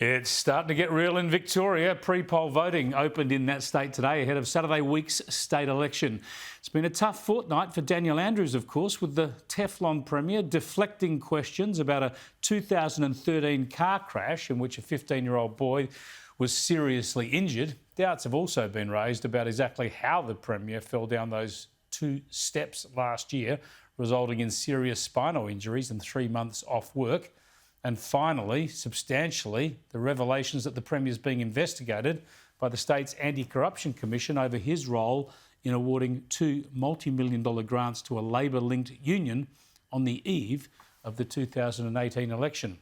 It's starting to get real in Victoria. Pre-poll voting opened in that state today ahead of Saturday week's state election. It's been a tough fortnight for Daniel Andrews, of course, with the Teflon Premier deflecting questions about a 2013 car crash in which a 15-year-old boy was seriously injured. Doubts have also been raised about exactly how the Premier fell down those 2 steps last year, resulting in serious spinal injuries and 3 months off work. And finally, substantially, the revelations that the Premier is being investigated by the state's Anti-Corruption Commission over his role in awarding 2 multi-million-dollar grants to a Labor-linked union on the eve of the 2018 election.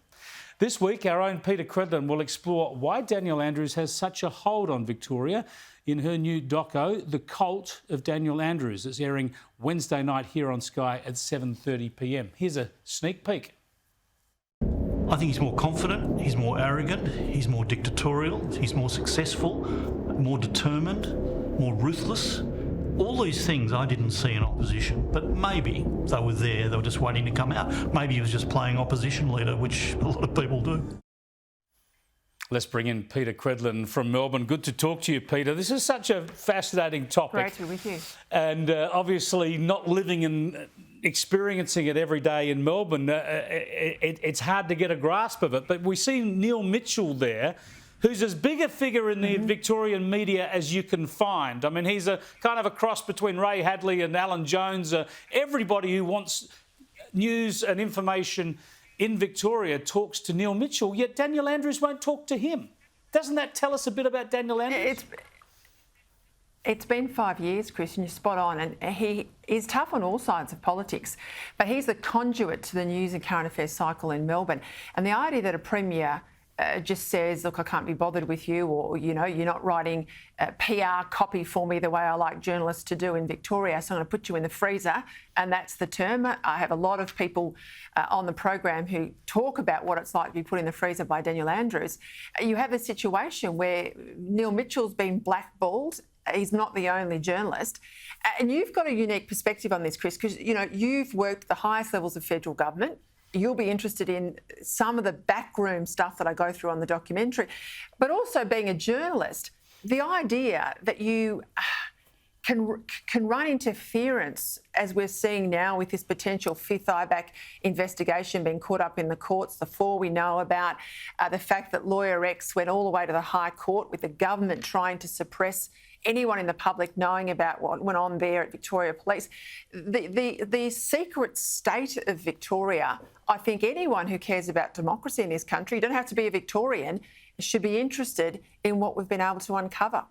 This week, our own Peta Credlin will explore why Daniel Andrews has such a hold on Victoria in her new doco, The Cult of Daniel Andrews. It's airing Wednesday night here on Sky at 7:30 p.m. Here's a sneak peek. I think he's more confident, he's more arrogant, he's more dictatorial, he's more successful, more determined, more ruthless. All these things I didn't see in opposition, but maybe they were there, they were just waiting to come out. Maybe he was just playing opposition leader, which a lot of people do. Let's bring in Peta Credlin from Melbourne. Good to talk to you, Peter. This is such a fascinating topic. Great to be with you. And obviously not living and experiencing it every day in Melbourne, it's hard to get a grasp of it. But we see Neil Mitchell there, who's as big a figure in the Victorian media as you can find. I mean, he's a kind of a cross between Ray Hadley and Alan Jones. Everybody who wants news and information in Victoria talks to Neil Mitchell, yet Daniel Andrews won't talk to him. Doesn't that tell us a bit about Daniel Andrews? It's been 5 years, Chris, and you're spot on. And he is tough on all sides of politics, but he's the conduit to the news and current affairs cycle in Melbourne. And the idea that a Premier just says, look, I can't be bothered with you, or, you know, you're not writing PR copy for me the way I like journalists to do in Victoria, so I'm going to put you in the freezer, and that's the term. I have a lot of people on the program who talk about what it's like to be put in the freezer by Daniel Andrews. You have a situation where Neil Mitchell's been blackballed. He's not the only journalist. And you've got a unique perspective on this, Chris, because, you know, you've worked at the highest levels of federal government. You'll be interested in some of the backroom stuff that I go through on the documentary. But also being a journalist, the idea that you can run interference, as we're seeing now with this potential Fifth IBAC investigation being caught up in the courts, the 4 we know about, the fact that Lawyer X went all the way to the High Court with the government trying to suppress anyone in the public knowing about what went on there at Victoria Police. The secret state of Victoria, I think anyone who cares about democracy in this country, you don't have to be a Victorian, should be interested in what we've been able to uncover.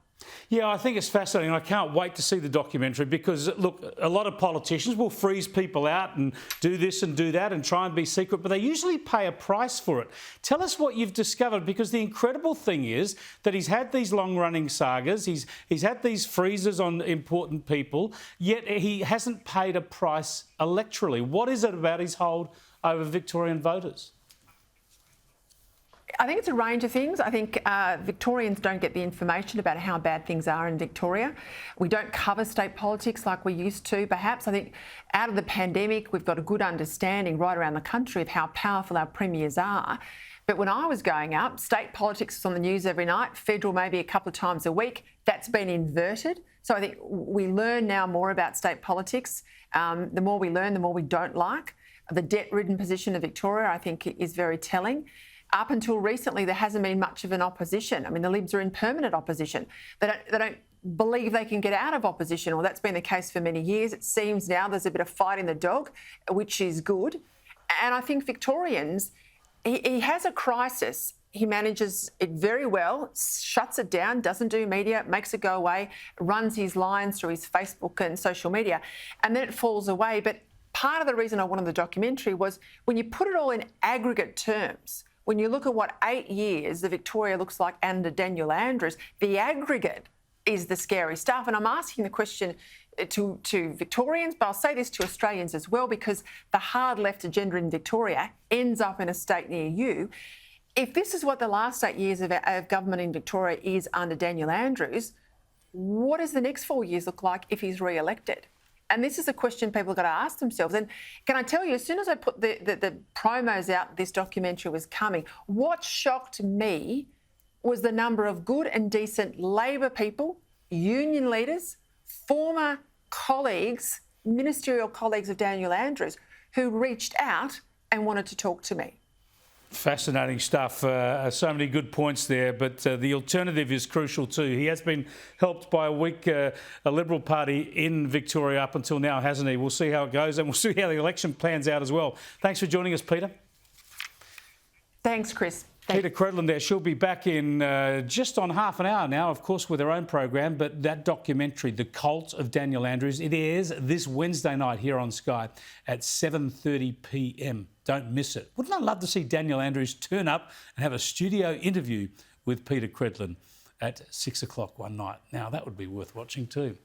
Yeah, I think it's fascinating. I can't wait to see the documentary because, look, a lot of politicians will freeze people out and do this and do that and try and be secret, but they usually pay a price for it. Tell us what you've discovered, because the incredible thing is that he's had these long-running sagas, he's had these freezes on important people, yet he hasn't paid a price electorally. What is it about his hold over Victorian voters? I think it's a range of things. I think Victorians don't get the information about how bad things are in Victoria. We don't cover state politics like we used to, perhaps. I think out of the pandemic, we've got a good understanding right around the country of how powerful our premiers are. But when I was growing up, state politics was on the news every night, federal maybe a couple of times a week. That's been inverted. So I think we learn now more about state politics. The more we learn, the more we don't like. The debt-ridden position of Victoria, I think, is very telling. Up until recently, there hasn't been much of an opposition. I mean, the Libs are in permanent opposition. They don't believe they can get out of opposition. Well, that's been the case for many years. It seems now there's a bit of fight in the dog, which is good. And I think Victorians, he has a crisis. He manages it very well, shuts it down, doesn't do media, makes it go away, runs his lines through his Facebook and social media, and then it falls away. But part of the reason I wanted the documentary was when you put it all in aggregate terms, when you look at what 8 years the Victoria looks like under Daniel Andrews, the aggregate is the scary stuff. And I'm asking the question to Victorians, but I'll say this to Australians as well, because the hard left agenda in Victoria ends up in a state near you. If this is what the last 8 years of government in Victoria is under Daniel Andrews, what does the next 4 years look like if he's re-elected? And this is a question people have got to ask themselves. And can I tell you, as soon as I put the promos out, this documentary was coming, what shocked me was the number of good and decent Labor people, union leaders, former colleagues, ministerial colleagues of Daniel Andrews, who reached out and wanted to talk to me. Fascinating stuff. So many good points there, but the alternative is crucial too. He has been helped by a weak Liberal Party in Victoria up until now, hasn't he? We'll see how it goes, and we'll see how the election plans out as well. Thanks for joining us, Peta. Thanks, Chris. Peta Credlin there. She'll be back in just on half an hour now, of course, with her own program. But that documentary, The Cult of Daniel Andrews, it airs this Wednesday night here on Sky at 7:30 p.m. Don't miss it. Wouldn't I love to see Daniel Andrews turn up and have a studio interview with Peta Credlin at 6 o'clock one night? Now, that would be worth watching too.